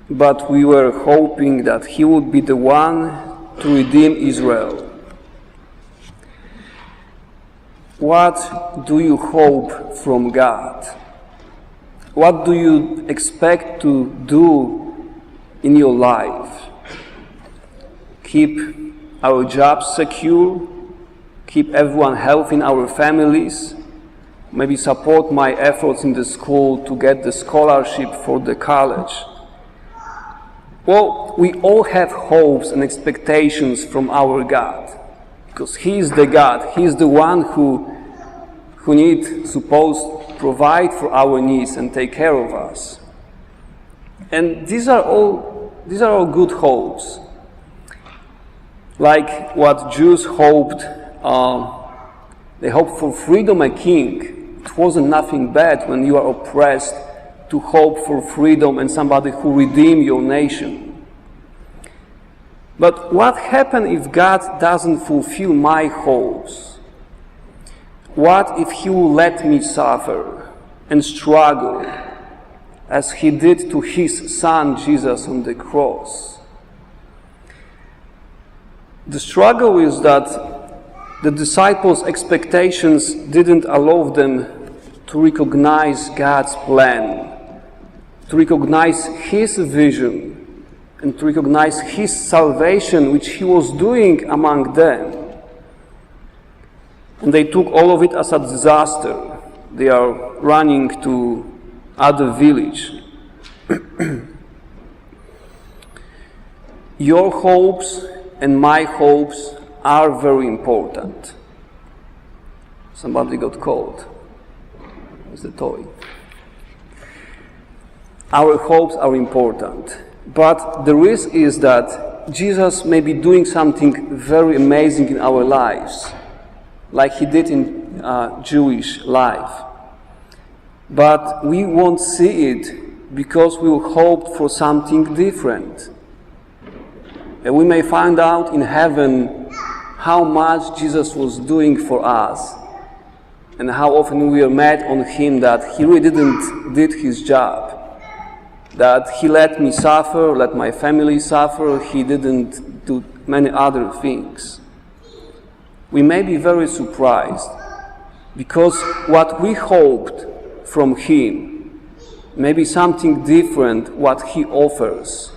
but we were hoping that he would be the one to redeem Israel. What do you hope from God? What do you expect to do in your life? Keep our jobs secure, keep everyone healthy in our families, maybe support my efforts in the school to get the scholarship for the college. Well, we all have hopes and expectations from our God, because He is the God. He is the one who supposed to provide for our needs and take care of us. And these are all good hopes. Like what Jews hoped, they hoped for freedom, a king. It wasn't nothing bad when you are oppressed to hope for freedom and somebody who redeem your nation. But what happens if God doesn't fulfill my hopes? What if He will let me suffer and struggle as He did to His Son Jesus on the cross? The struggle is that the disciples' expectations didn't allow them to recognize God's plan, to recognize His vision, and to recognize His salvation, which He was doing among them. And they took all of it as a disaster. They are running to other village. Your hopes and my hopes are very important. Somebody got cold. It's the toy. Our hopes are important. But the risk is that Jesus may be doing something very amazing in our lives, like He did in Jewish life. But we won't see it because we will hope for something different. And we may find out in heaven how much Jesus was doing for us and how often we are mad on Him that He really did His job, that He let me suffer, let my family suffer, He didn't do many other things. We may be very surprised because what we hoped from Him may be something different what He offers,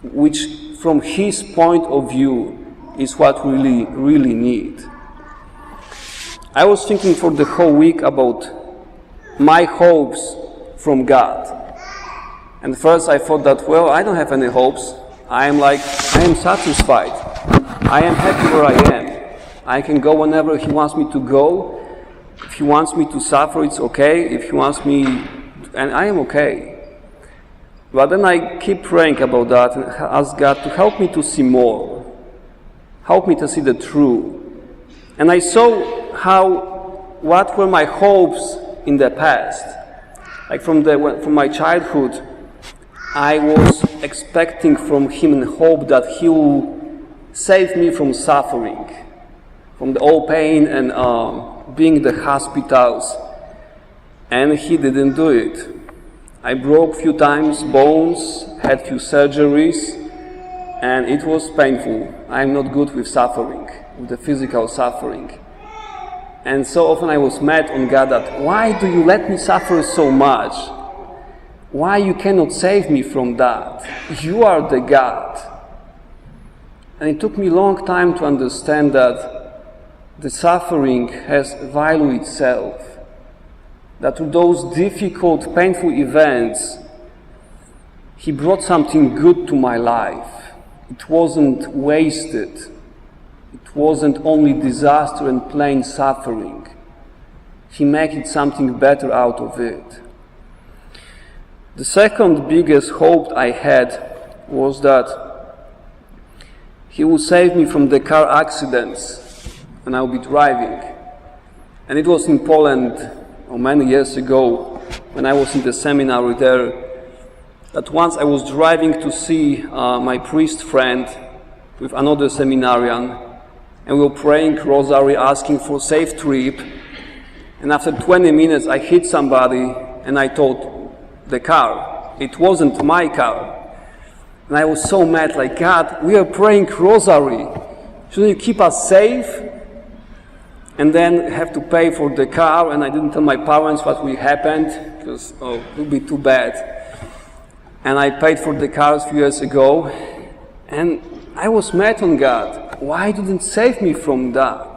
which from His point of view is what we really need. I was thinking for the whole week about my hopes from God. And first I thought that, well, I don't have any hopes. I am satisfied. I am happy where I am. I can go whenever He wants me to go. If He wants me to suffer, it's okay. If He wants me, and I am okay. But then I keep praying about that and ask God to help me to see more. Help me to see the truth. And I saw what were my hopes in the past. Like from my childhood, I was expecting from Him and hope that He will save me from suffering, from the all pain and being in the hospitals. And He didn't do it. I broke a few times bones, had few surgeries, and it was painful. I'm not good with suffering, with the physical suffering. And so often I was mad on God that, why do you let me suffer so much? Why you cannot save me from that? You are the God. And it took me a long time to understand that the suffering has value itself. That through those difficult, painful events, He brought something good to my life. It wasn't wasted. It wasn't only disaster and plain suffering. He made it something better out of it. The second biggest hope I had was that He would save me from the car accidents when I would be driving. And it was in Poland many years ago when I was in the seminary there, that once I was driving to see my priest friend with another seminarian, and we were praying rosary, asking for safe trip, and after 20 minutes I hit somebody and I totaled the car. It wasn't my car. And I was so mad, like, God, we are praying rosary. Shouldn't you keep us safe? And then have to pay for the car, and I didn't tell my parents what really happened, because, it would be too bad. And I paid for the car a few years ago, and I was mad on God. Why didn't save me from that?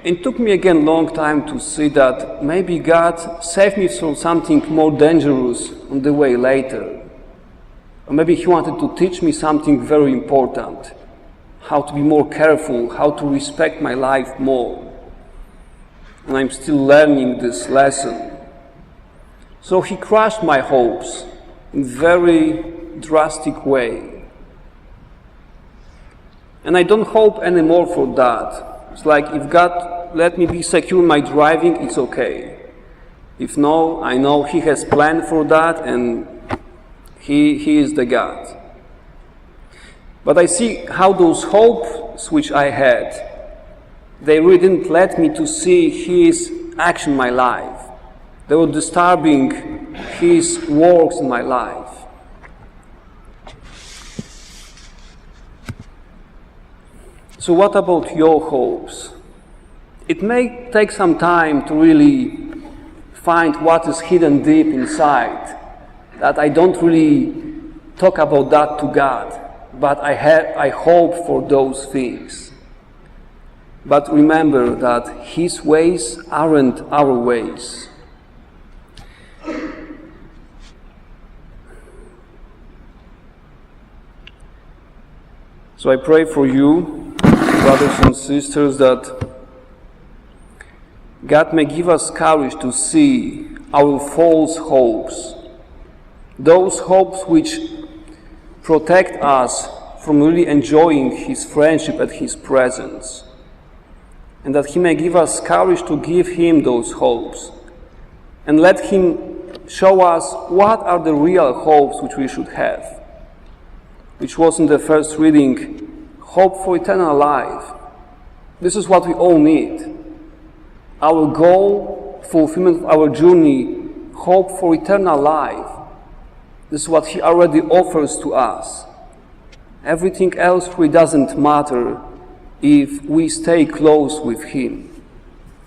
It took me again a long time to see that maybe God saved me from something more dangerous on the way later. Or maybe He wanted to teach me something very important. How to be more careful, how to respect my life more. And I'm still learning this lesson. So He crushed my hopes in a very drastic way. And I don't hope anymore for that. It's like, if God let me be secure in my driving, it's okay. If no, I know He has planned for that, and He is the God. But I see how those hopes which I had, they really didn't let me to see His action in my life. They were disturbing His works in my life. So what about your hopes? It may take some time to really find what is hidden deep inside, that I don't really talk about that to God. But I hope for those things. But remember that His ways aren't our ways. So I pray for you, brothers and sisters, that God may give us courage to see our false hopes, those hopes which protect us from really enjoying His friendship and His presence. And that He may give us courage to give Him those hopes. And let Him show us what are the real hopes which we should have. Which was in the first reading, hope for eternal life. This is what we all need. Our goal, fulfillment of our journey, hope for eternal life. This is what He already offers to us. Everything else really doesn't matter if we stay close with Him.